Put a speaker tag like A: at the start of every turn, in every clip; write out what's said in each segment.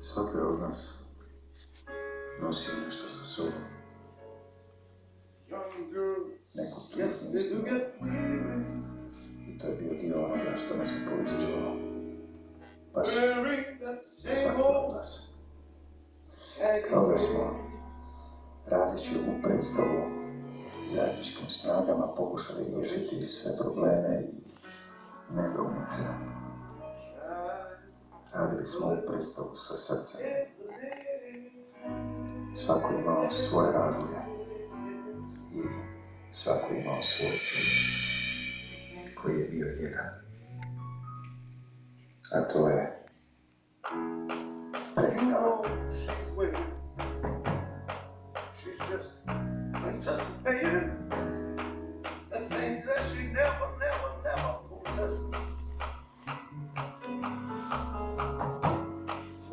A: Svaki od nas nosi nešto sa sobom. Neku tužnu istinu. I to je bio dio onoga što nas je povezivalo. Baš svaki od nas. Kao da smo, radeći ovu predstavu, zajedničkim snagama pokušali riješiti sve probleme i nedoumice. Radili smo ovu predstavu sa srcem. Svako je imao svoje razloge i svako je imao svoj cilj, koji je bio jedan. A to je predstava.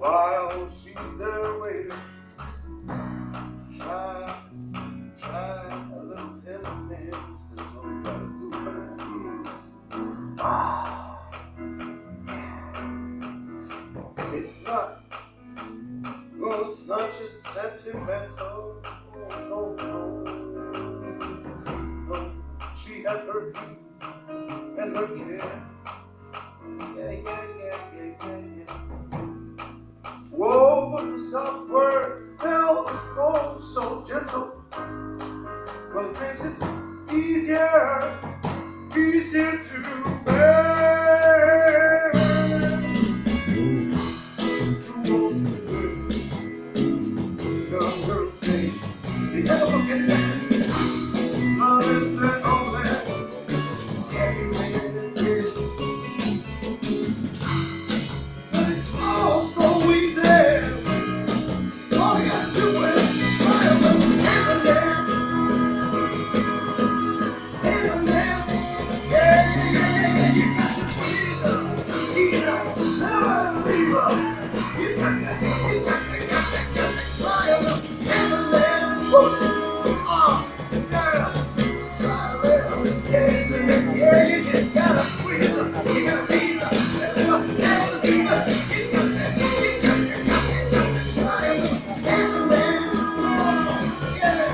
B: While she's there waiting, try a little tenderness, that's all you gotta do, man. It's not just sentimental, no. She had her peace and her care, yeah. Whoa, but the soft words tell so gentle. Well, it makes it easier to bear. Young girls say, they never forget that. Love is their own land. Everywhere they say. But it's all so easy. All you gotta do is try a little tenderness. Yeah. You got to squeeze up, never leave up. You got to try a little tenderness. Yeah. Try a little tenderness. Yeah, you just gotta squeeze up. You gotta tease up. Never leave up. You got to try a little tenderness. Yeah.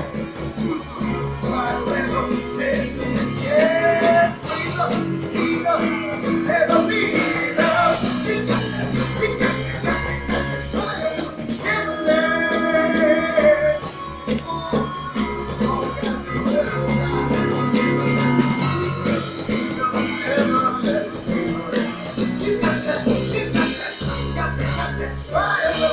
B: Try a little tenderness. Yeah. Squeeze up, tease up. Never leave up. You got to try a little tenderness. All you gotta do is try a little tenderness. Tease up, never let it go. You got to try a little